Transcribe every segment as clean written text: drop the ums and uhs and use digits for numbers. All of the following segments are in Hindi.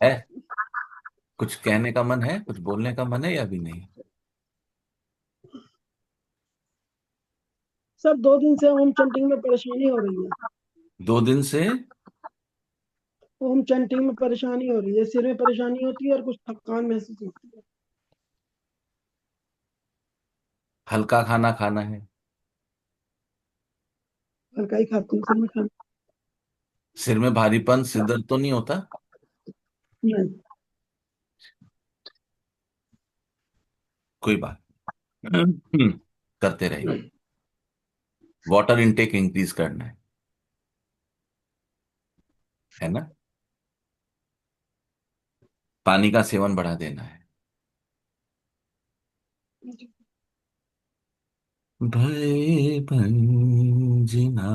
है? कुछ कहने का मन है, कुछ बोलने का मन है या भी नहीं? सर 2 दिन से ओम चंटिंग में परेशानी हो रही है। 2 दिन से? ओम चंटिंग में परेशानी हो रही है, सिर में परेशानी होती है और कुछ थकान महसूस होती है। हल्का खाना खाना है? हल्का ही खाती हूँ सर मैं खाना। सिर में भारीपन, सिर दर्द तो नहीं होता? नहीं। कोई बात नहीं। करते रहिए। वाटर इनटेक इंक्रीज करना है ना? पानी का सेवन बढ़ा देना है। भय भंजना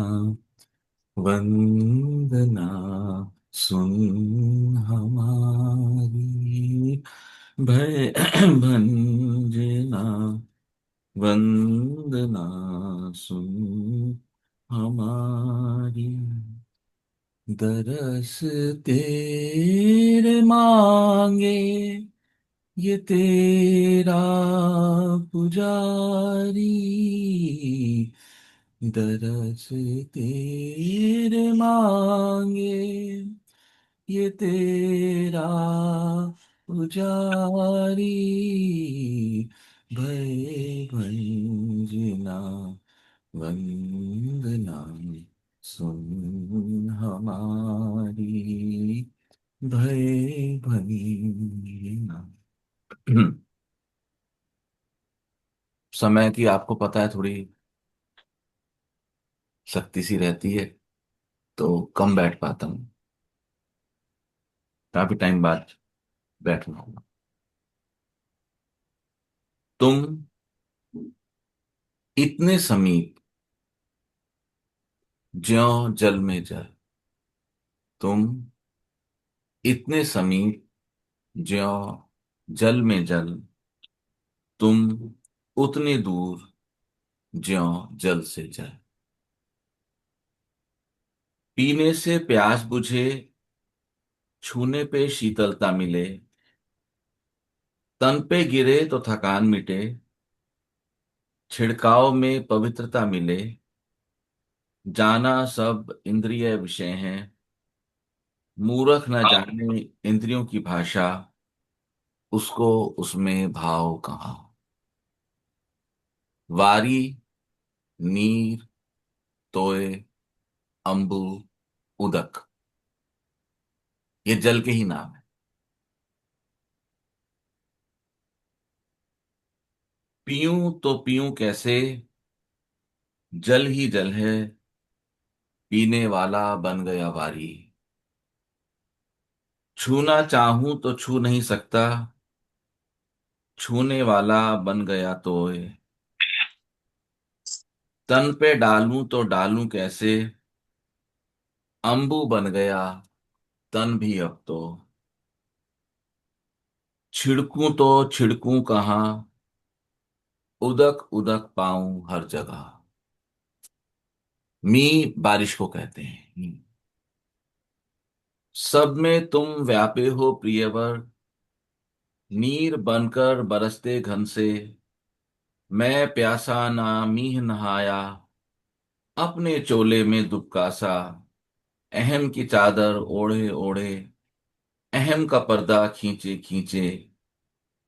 वंदना सुन हमारी। भय भंजना वंदना सुन हमारी। दरस तेरे मांगे ये तेरा पुजारी। दरस तेरे मांगे ये तेरा पुजारी। भय भंजना वंदना सुन हमारी। भय भंजना। समय की आपको पता है थोड़ी सख्ती सी रहती है, तो कम बैठ पाता हूँ। काफी टाइम बाद बैठ रहा हूँ। तुम इतने समीप ज्यों जल में जल। तुम इतने समीप ज्यों जल में जल। तुम उतने दूर ज्यों जल से जल। पीने से प्यास बुझे, छूने पे शीतलता मिले। तन पे गिरे तो थकान मिटे, छिड़काव में पवित्रता मिले। जाना सब इंद्रिय विषय हैं, मूर्ख न जाने इंद्रियों की भाषा। उसको उसमें भाव कहाँ। वारी, नीर, तोय, अंबु, उदक, ये जल के ही नाम है। पीऊं तो पीऊं कैसे, जल ही जल है। पीने वाला बन गया वारी। छूना चाहूं तो छू नहीं सकता, छूने वाला बन गया तोय। तन पे डालूं तो डालूं कैसे, अंबु बन गया तन भी अब तो। छिड़कूं तो छिड़कूं कहाँ, उदक उदक पाऊं हर जगह। मी बारिश को कहते हैं। सब में तुम व्यापे हो प्रियवर, नीर बनकर बरसते घन से। मैं प्यासा ना मीह नहाया, अपने चोले में दुबका सा। अहम की चादर ओढ़े ओढ़े, अहम का पर्दा खींचे खींचे।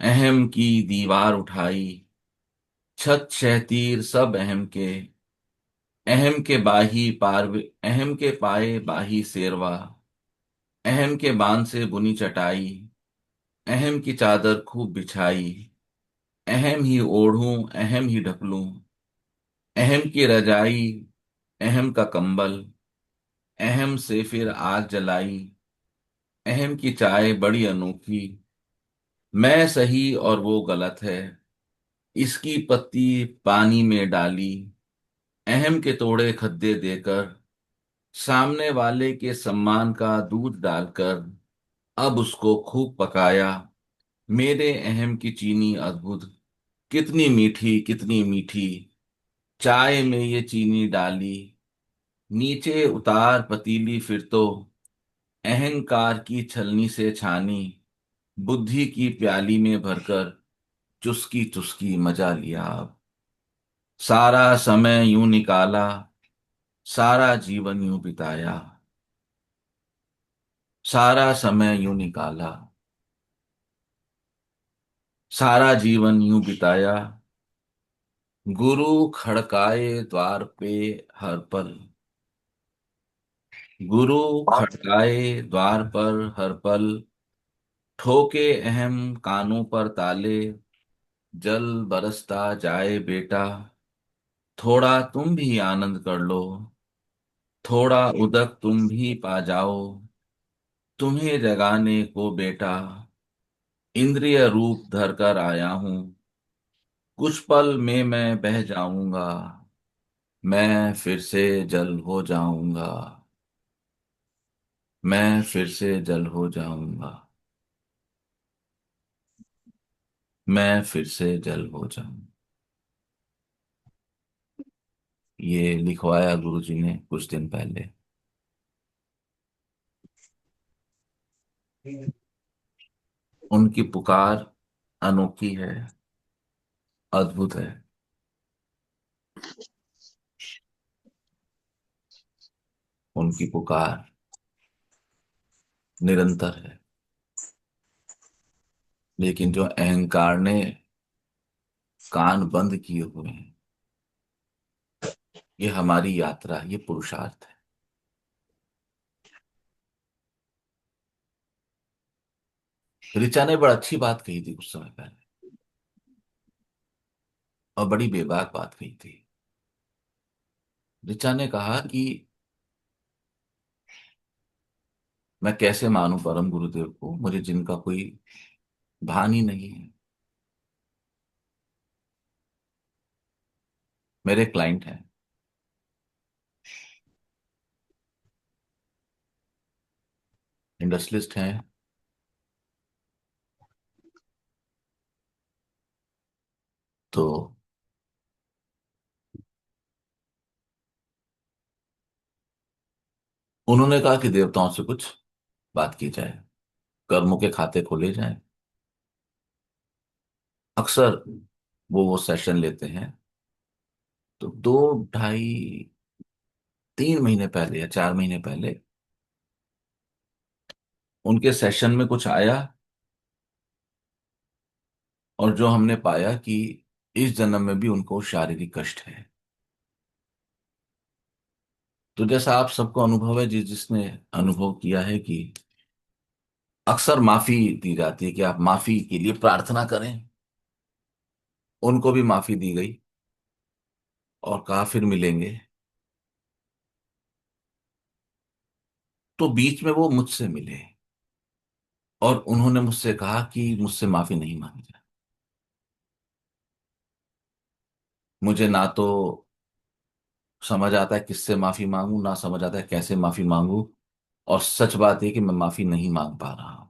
अहम की दीवार उठाई, छत शहतीर सब अहम के। अहम के बाही पार, अहम के पाए बाही शेरवा। अहम के बांध से बुनी चटाई, अहम की चादर खूब बिछाई। अहम ही ओढ़ूं अहम ही ढकलूं, अहम की रजाई अहम का कंबल। अहम से फिर आग जलाई, अहम की चाय बड़ी अनोखी। मैं सही और वो गलत है, इसकी पत्ती पानी में डाली। अहम के तोड़े खद्दे देकर, सामने वाले के सम्मान का दूध डालकर। अब उसको खूब पकाया, मेरे अहम की चीनी अद्भुत। कितनी मीठी कितनी मीठी, चाय में ये चीनी डाली। नीचे उतार पतीली फिर तो, अहंकार की छलनी से छानी, बुद्धि की प्याली में भरकर चुस्की चुस्की मजा लिया अब। सारा समय यूं निकाला, सारा जीवन यूं बिताया, सारा समय यूं निकाला, सारा जीवन यूं बिताया। गुरु खड़काए द्वार पे हर पल, गुरु खड़काए द्वार पर हर पल, ठोके अहम कानों पर ताले, जल बरसता जाए बेटा, थोड़ा तुम भी आनंद कर लो, थोड़ा उदक तुम भी पा जाओ, तुम्हें जगाने को बेटा, इंद्रिय रूप धर कर आया हूं, कुछ पल में मैं बह जाऊंगा, मैं फिर से जल हो जाऊंगा, मैं फिर से जल हो जाऊंगा, मैं फिर से जल हो जाऊंगा। ये लिखवाया गुरुजी ने कुछ दिन पहले। उनकी पुकार अनोखी है, अद्भुत है। उनकी पुकार निरंतर है। लेकिन जो अहंकार ने कान बंद किए हुए हैं, ये हमारी यात्रा, ये पुरुषार्थ है। ऋचा ने बड़ी अच्छी बात कही थी कुछ समय पहले, और बड़ी बेबाक बात कही थी। ऋचा ने कहा कि मैं कैसे मानूं परम गुरुदेव को, मुझे जिनका कोई भान ही नहीं है। मेरे क्लाइंट हैं, इंडस्ट्रियलिस्ट हैं, तो उन्होंने कहा कि देवताओं से कुछ बात की जाए, कर्मों के खाते खोले जाएं। अक्सर वो सेशन लेते हैं, तो 2 ढाई 3 महीने पहले या 4 महीने पहले उनके सेशन में कुछ आया, और जो हमने पाया कि इस जन्म में भी उनको शारीरिक कष्ट है। तो जैसा आप सबको अनुभव है, जिसने अनुभव किया है कि अक्सर माफी दी जाती है कि आप माफी के लिए प्रार्थना करें, उनको भी माफी दी गई और कहा फिर मिलेंगे। तो बीच में वो मुझसे मिले, और उन्होंने मुझसे कहा कि मुझसे माफी नहीं मांगी जाए। मुझे ना तो समझ आता है किससे माफी मांगू, ना समझ आता है कैसे माफी मांगू, और सच बात है कि मैं माफी नहीं मांग पा रहा हूं।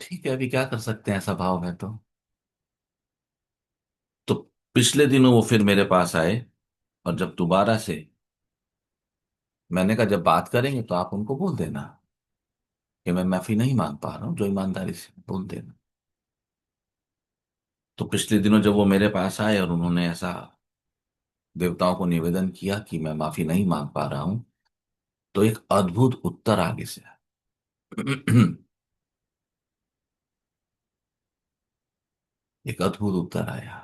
ठीक है, अभी क्या कर सकते हैं, ऐसा भाव है तो पिछले दिनों वो फिर मेरे पास आए, और जब दोबारा से मैंने कहा जब बात करेंगे तो आप उनको बोल देना कि मैं माफी नहीं मांग पा रहा हूं, जो ईमानदारी से बोल देना। तो पिछले दिनों जब वो मेरे पास आए और उन्होंने ऐसा देवताओं को निवेदन किया कि मैं माफी नहीं मांग पा रहा हूं, तो एक अद्भुत उत्तर आगे से आया। एक अद्भुत उत्तर आया,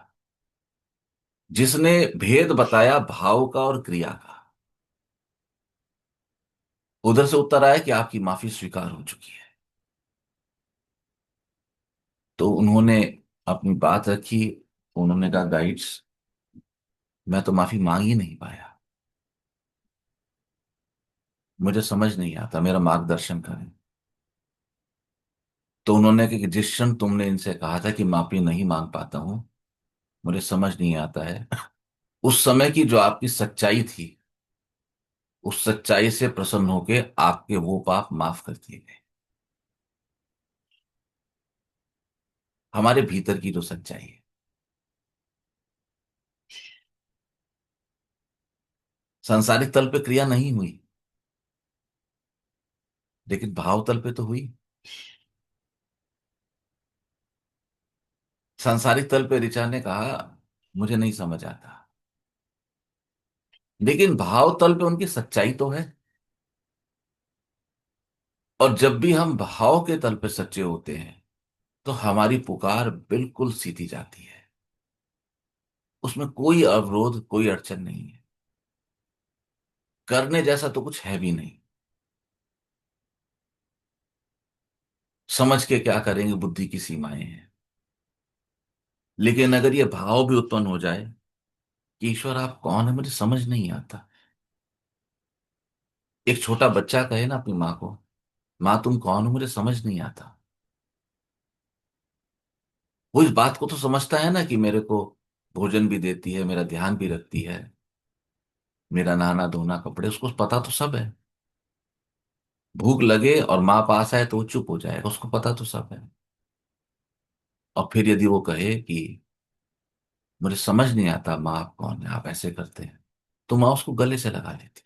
जिसने भेद बताया भाव का और क्रिया का। उधर से उत्तर आया कि आपकी माफी स्वीकार हो चुकी है। तो उन्होंने अपनी बात रखी। उन्होंने कहा गाइड्स, मैं तो माफी मांग ही नहीं पाया, मुझे समझ नहीं आता, मेरा मार्गदर्शन करें। तो उन्होंने कहा कि जिस क्षण तुमने इनसे कहा था कि माफी नहीं मांग पाता हूं, मुझे समझ नहीं आता है, उस समय की जो आपकी सच्चाई थी, उस सच्चाई से प्रसन्न होके आपके वो पाप माफ कर दिए गए। हमारे भीतर की जो सच्चाई है, सांसारिक तल पे क्रिया नहीं हुई, लेकिन भाव तल पे तो हुई। सांसारिक तल पे ऋचा ने कहा मुझे नहीं समझ आता, लेकिन भाव तल पे उनकी सच्चाई तो है। और जब भी हम भाव के तल पे सच्चे होते हैं तो हमारी पुकार बिल्कुल सीधी जाती है, उसमें कोई अवरोध, कोई अड़चन नहीं है। करने जैसा तो कुछ है भी नहीं। समझ के क्या करेंगे, बुद्धि की सीमाएं हैं। लेकिन अगर ये भाव भी उत्पन्न हो जाए कि ईश्वर आप कौन है मुझे समझ नहीं आता। एक छोटा बच्चा कहे ना अपनी माँ को, माँ तुम कौन हो मुझे समझ नहीं आता। वो इस बात को तो समझता है ना कि मेरे को भोजन भी देती है, मेरा ध्यान भी रखती है, मेरा नहाना धोना कपड़े, उसको पता तो सब है। भूख लगे और माँ पास आए तो वो चुप हो जाएगा, उसको पता तो सब है। और फिर यदि वो कहे कि मुझे समझ नहीं आता माँ आप कौन है, आप ऐसे करते हैं, तो माँ उसको गले से लगा लेती।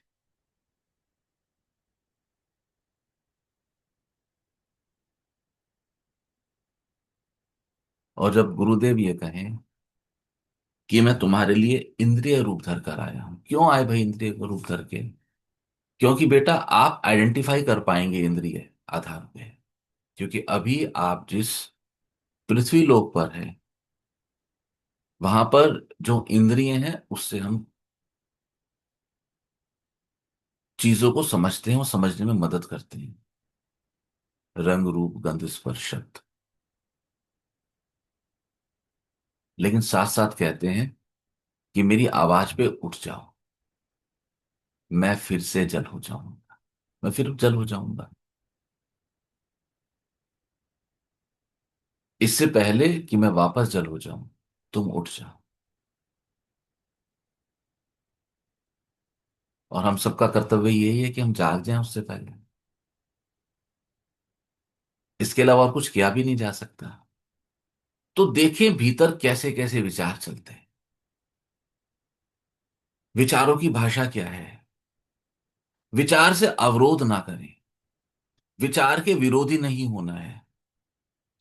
और जब गुरुदेव ये कहें कि मैं तुम्हारे लिए इंद्रिय रूप धर कर आया हूं, क्यों आए भाई इंद्रिय रूप धर के? क्योंकि बेटा आप आइडेंटिफाई कर पाएंगे इंद्रिय आधार पे। क्योंकि अभी आप जिस पृथ्वी लोक पर हैं, वहां पर जो इंद्रिय हैं उससे हम चीजों को समझते हैं और समझने में मदद करते हैं। रंग रूप गंध स्पर्श शब्द। लेकिन साथ साथ कहते हैं कि मेरी आवाज पे उठ जाओ, मैं फिर से जल हो जाऊंगा, मैं फिर जल हो जाऊंगा। इससे पहले कि मैं वापस जल हो जाऊं, तुम उठ जाओ। और हम सबका कर्तव्य यही है कि हम जाग जाएं उससे पहले। इसके अलावा और कुछ किया भी नहीं जा सकता। तो देखें भीतर कैसे कैसे विचार चलते हैं। विचारों की भाषा क्या है? विचार से अवरोध ना करें। विचार के विरोधी नहीं होना है।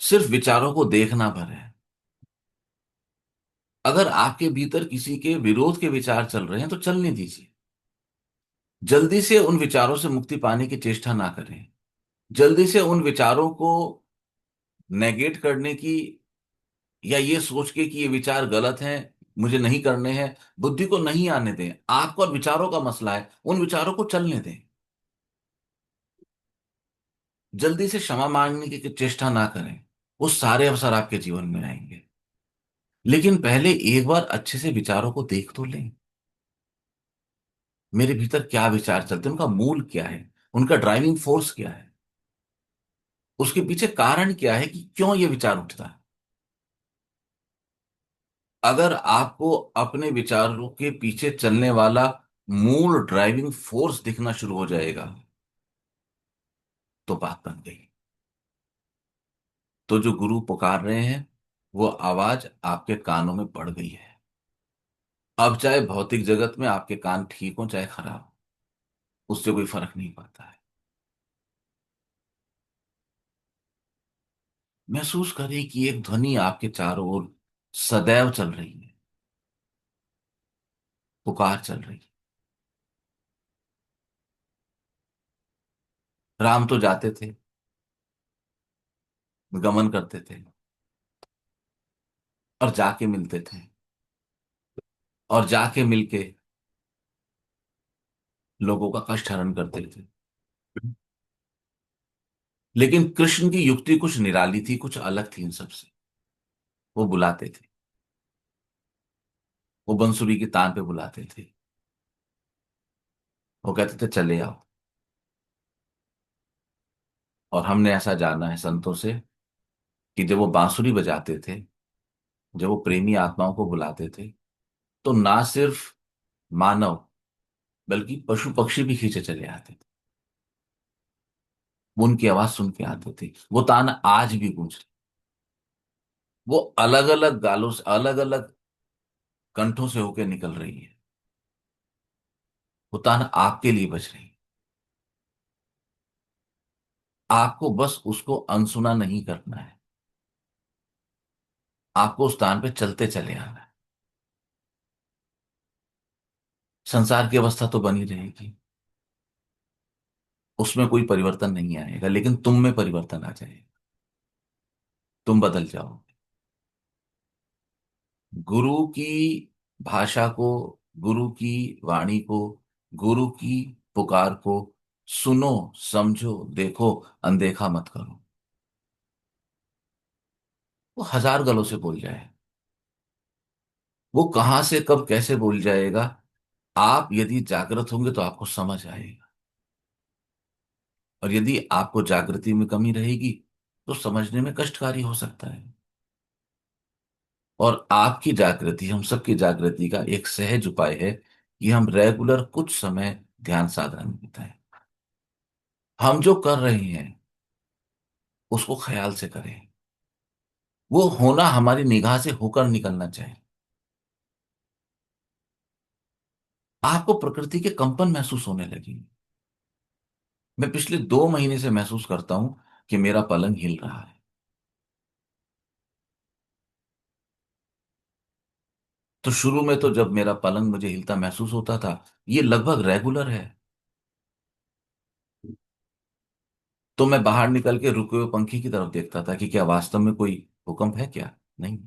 सिर्फ विचारों को देखना भर है। अगर आपके भीतर किसी के विरोध के विचार चल रहे हैं तो चलने दीजिए। जल्दी से उन विचारों से मुक्ति पाने की चेष्टा ना करें। जल्दी से उन विचारों को नेगेट करने की, या ये सोच के कि ये विचार गलत हैं, मुझे नहीं करने हैं, बुद्धि को नहीं आने दें। आपको और विचारों का मसला है, उन विचारों को चलने दें। जल्दी से क्षमा मांगने की चेष्टा ना करें। वो सारे अवसर आपके जीवन में आएंगे। लेकिन पहले एक बार अच्छे से विचारों को देख तो लें। मेरे भीतर क्या विचार चलते हैं, उनका मूल क्या है, उनका ड्राइविंग फोर्स क्या है, उसके पीछे कारण क्या है कि क्यों ये विचार उठता है। अगर आपको अपने विचारों के पीछे चलने वाला मूल ड्राइविंग फोर्स दिखना शुरू हो जाएगा तो बात बन गई। तो जो गुरु पुकार रहे हैं वो आवाज आपके कानों में पड़ गई है। अब चाहे भौतिक जगत में आपके कान ठीक हो चाहे खराब, उससे कोई फर्क नहीं पड़ता है। महसूस करें कि एक ध्वनि आपके चारों ओर सदैव चल रही है, पुकार चल रही है। राम तो जाते थे, गमन करते थे, और जाके मिलते थे, और जाके मिलके लोगों का कष्ट हरण करते थे। लेकिन कृष्ण की युक्ति कुछ निराली थी, कुछ अलग थी इन सबसे। वो बुलाते थे, वो बंसुरी की तान पे बुलाते थे। वो कहते थे चले आओ। और हमने ऐसा जाना है संतों से कि जब वो बांसुरी बजाते थे, जब वो प्रेमी आत्माओं को बुलाते थे, तो ना सिर्फ मानव बल्कि पशु पक्षी भी खींचे चले आते थे। वो उनकी आवाज सुन के आते थे। वो तान आज भी गूंज रही। वो अलग अलग गालों से, अलग अलग कंठों से होकर निकल रही है। वो तान आपके लिए बज रही है। आपको बस उसको अनसुना नहीं करना है, आपको उस स्थान पे चलते चले आना है। संसार की अवस्था तो बनी रहेगी, उसमें कोई परिवर्तन नहीं आएगा, लेकिन तुम में परिवर्तन आ जाएगा, तुम बदल जाओ। गुरु की भाषा को, गुरु की वाणी को, गुरु की पुकार को सुनो, समझो, देखो, अनदेखा मत करो। वो हजार गलों से बोल जाए, वो कहां से कब कैसे बोल जाएगा, आप यदि जागृत होंगे तो आपको समझ आएगा। और यदि आपको जागृति में कमी रहेगी तो समझने में कष्टकारी हो सकता है। और आपकी जागृति, हम सबकी जागृति का एक सहज उपाय है कि हम रेगुलर कुछ समय ध्यान साधना में बिताएं। हम जो कर रहे हैं उसको ख्याल से करें, वो होना हमारी निगाह से होकर निकलना चाहिए। आपको प्रकृति के कंपन महसूस होने लगी। मैं पिछले 2 महीने से महसूस करता हूं कि मेरा पलंग हिल रहा है। तो शुरू में तो जब मेरा पलंग मुझे हिलता महसूस होता था, ये लगभग रेगुलर है, तो मैं बाहर निकल के रुके हुए पंखी की तरफ देखता था कि क्या वास्तव में कोई भूकंप है क्या। नहीं।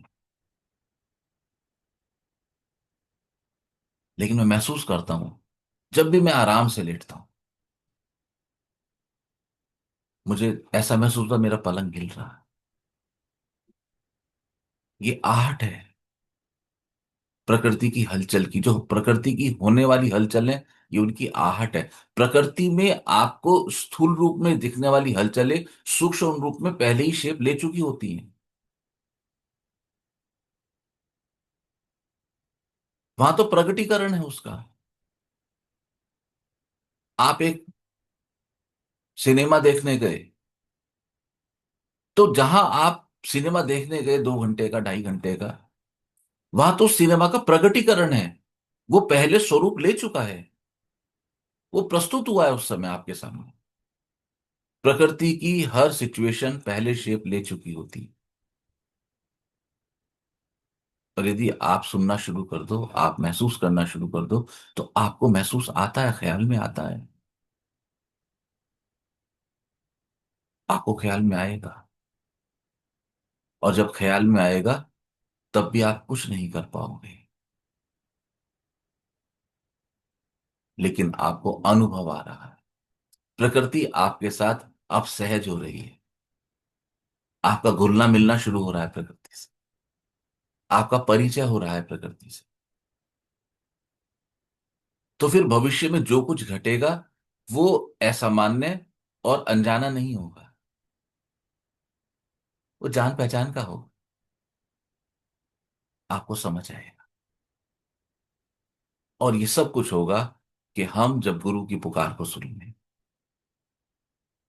लेकिन मैं महसूस करता हूं, जब भी मैं आराम से लेटता हूं, मुझे ऐसा महसूस होता मेरा पलंग हिल रहा है। ये आहट है प्रकृति की हलचल की, जो प्रकृति की होने वाली हलचल है, ये उनकी आहट है। प्रकृति में आपको स्थूल रूप में दिखने वाली हलचलें सूक्ष्म रूप में पहले ही शेप ले चुकी होती हैं। वहां तो प्रकटीकरण है उसका। आप एक सिनेमा देखने गए, तो जहां आप सिनेमा देखने गए 2 घंटे का, 2.5 घंटे का, वहां तो सिनेमा का प्रकटीकरण है, वो पहले स्वरूप ले चुका है, वो प्रस्तुत हुआ है उस समय आपके सामने। प्रकृति की हर सिचुएशन पहले शेप ले चुकी होती। और यदि आप सुनना शुरू कर दो, आप महसूस करना शुरू कर दो, तो आपको महसूस आता है, ख्याल में आता है, आपको ख्याल में आएगा। और जब ख्याल में आएगा, तब भी आप कुछ नहीं कर पाओगे, लेकिन आपको अनुभव आ रहा है। प्रकृति आपके साथ अब सहज हो रही है, आपका घुलना मिलना शुरू हो रहा है प्रकृति से, आपका परिचय हो रहा है प्रकृति से। तो फिर भविष्य में जो कुछ घटेगा, वो असामान्य और अनजाना नहीं होगा, वो जान पहचान का होगा, आपको समझ आएगा। और ये सब कुछ होगा कि हम जब गुरु की पुकार को सुनेंगे।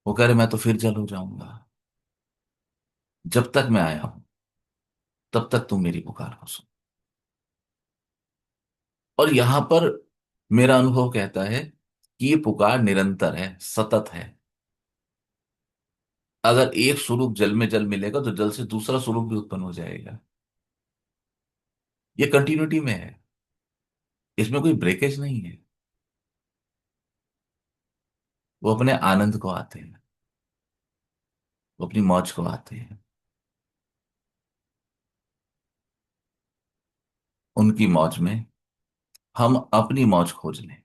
वो कह रहे मैं तो फिर जल हो जाऊंगा, जब तक मैं आया हूं तब तक तुम मेरी पुकार को सुन। और यहां पर मेरा अनुभव कहता है कि ये पुकार निरंतर है, सतत है। अगर एक स्वरूप जल में जल मिलेगा तो जल से दूसरा स्वरूप भी उत्पन्न हो जाएगा। ये कंटिन्यूटी में है, इसमें कोई ब्रेकेज नहीं है। वो अपने आनंद को आते हैं, वो अपनी मौज को आते हैं। उनकी मौज में हम अपनी मौज खोज लें,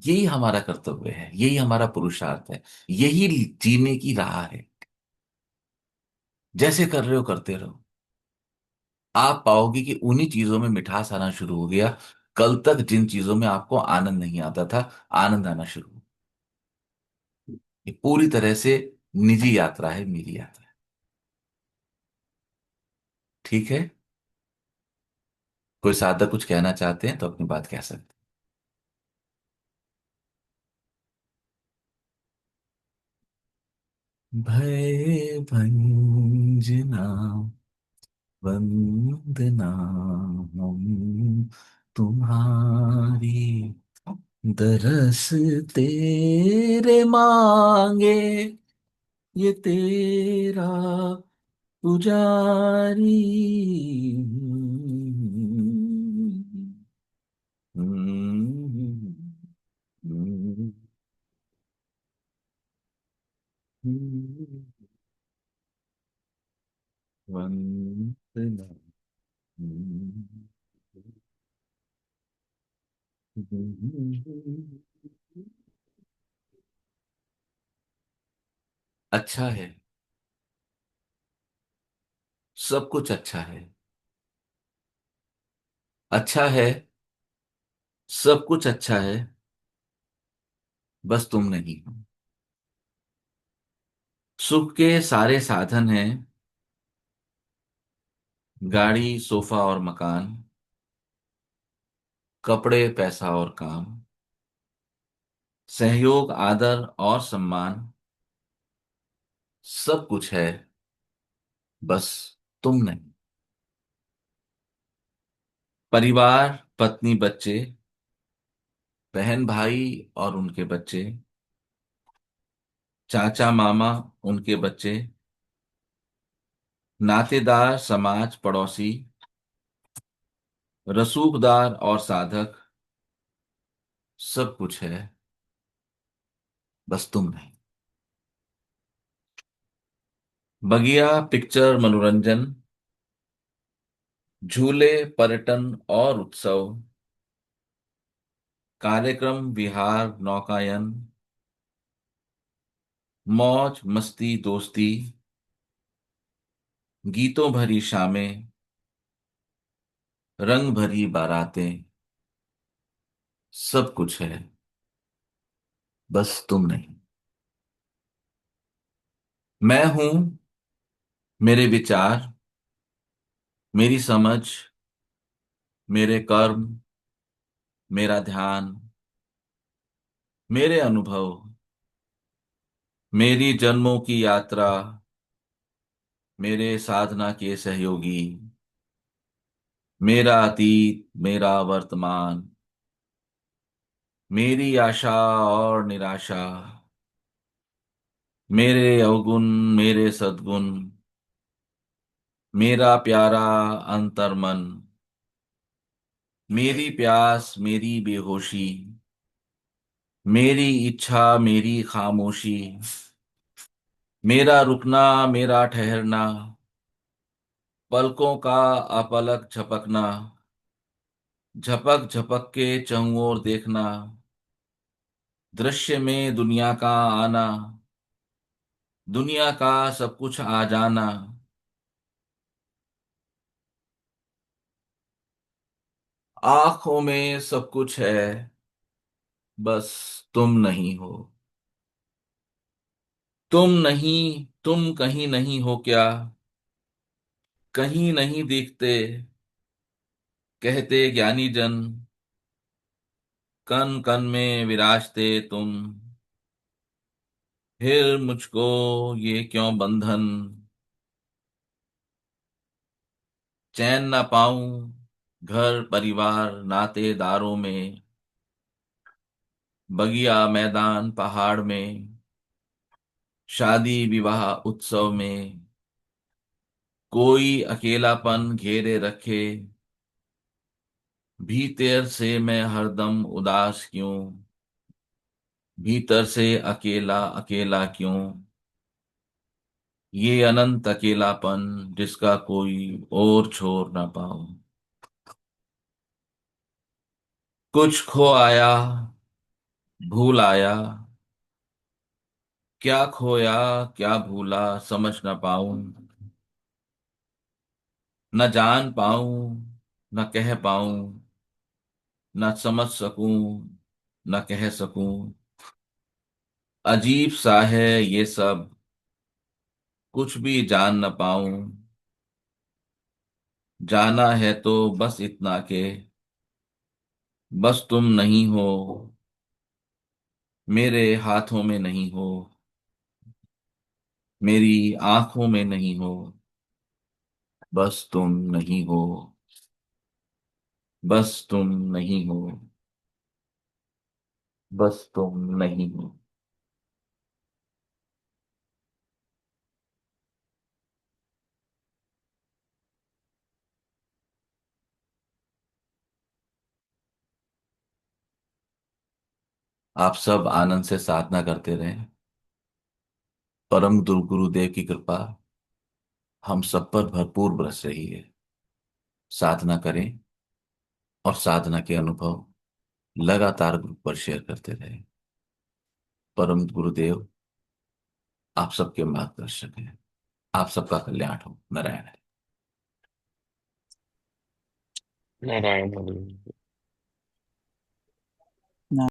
यही हमारा कर्तव्य है, यही हमारा पुरुषार्थ है, यही जीने की राह है। जैसे कर रहे हो करते रहो, आप पाओगे कि उन्हीं चीजों में मिठास आना शुरू हो गया। कल तक जिन चीजों में आपको आनंद नहीं आता था, आनंद आना शुरू हो। ये पूरी तरह से निजी यात्रा है, मेरी यात्रा। ठीक है। कोई साधक कुछ कहना चाहते हैं तो अपनी बात कह सकते हैं। भय भंजना वंदना हम तुम्हारी, दरस तेरे मांगे ये तेरा पुजारी। वंदना। अच्छा है। सब कुछ अच्छा है। अच्छा है। सब कुछ अच्छा है। बस तुम नहीं हो। सुख के सारे साधन हैं। गाड़ी सोफा और मकान। कपड़े पैसा और काम। सहयोग आदर और सम्मान। सब कुछ है। बस तुम नहीं। परिवार पत्नी बच्चे। बहन भाई और उनके बच्चे। चाचा मामा उनके बच्चे। नातेदार समाज पड़ोसी। रसूखदार और साधक। सब कुछ है। बस तुम नहीं। बगिया पिक्चर मनोरंजन। झूले पर्यटन और उत्सव। कार्यक्रम विहार नौकायन। मौज मस्ती दोस्ती। गीतों भरी शामें। रंग भरी बारातें। सब कुछ है। बस तुम नहीं। मैं हूं। मेरे विचार। मेरी समझ। मेरे कर्म। मेरा ध्यान। मेरे अनुभव। मेरी जन्मों की यात्रा। मेरे साधना के सहयोगी। मेरा अतीत मेरा वर्तमान। मेरी आशा और निराशा। मेरे अवगुण मेरे सद्गुण। मेरा प्यारा अंतर्मन। मेरी प्यास मेरी बेहोशी। मेरी इच्छा मेरी खामोशी। मेरा रुकना मेरा ठहरना। पलकों का अपलक झपकना। झपक झपक के चहुँ ओर देखना। दृश्य में दुनिया का आना। दुनिया का सब कुछ आ जाना। आंखों में सब कुछ है। बस तुम नहीं हो। तुम नहीं। तुम कहीं नहीं हो क्या। कहीं नहीं दिखते। कहते ज्ञानी जन। कन कन में विराजते तुम। फिर मुझको ये क्यों बंधन। चैन ना पाऊं। घर परिवार नातेदारों में। बगिया मैदान पहाड़ में। शादी विवाह उत्सव में। कोई अकेलापन घेरे रखे। भीतर से मैं हरदम उदास क्यों। भीतर से अकेला अकेला क्यों। ये अनंत अकेलापन जिसका कोई और छोर ना पाऊं। कुछ खो आया। भूल आया। क्या खोया क्या भूला समझ ना पाऊं। न जान पाऊं न कह पाऊं। न समझ सकूं न कह सकूं। अजीब सा है ये सब। कुछ भी जान न पाऊं। जाना है तो बस इतना के। बस तुम नहीं हो। मेरे हाथों में नहीं हो। मेरी आंखों में नहीं हो। बस तुम नहीं हो। बस तुम नहीं हो। बस तुम नहीं हो। आप सब आनंद से साधना करते रहे। परम गुरुदेव की कृपा हम सब पर भरपूर बरस रही है। साधना करें और साधना के अनुभव लगातार ग्रुप पर शेयर करते रहे। परम गुरुदेव आप सबके मार्गदर्शक हैं। आप सबका कल्याण हो। नारायण। नारायण हरि।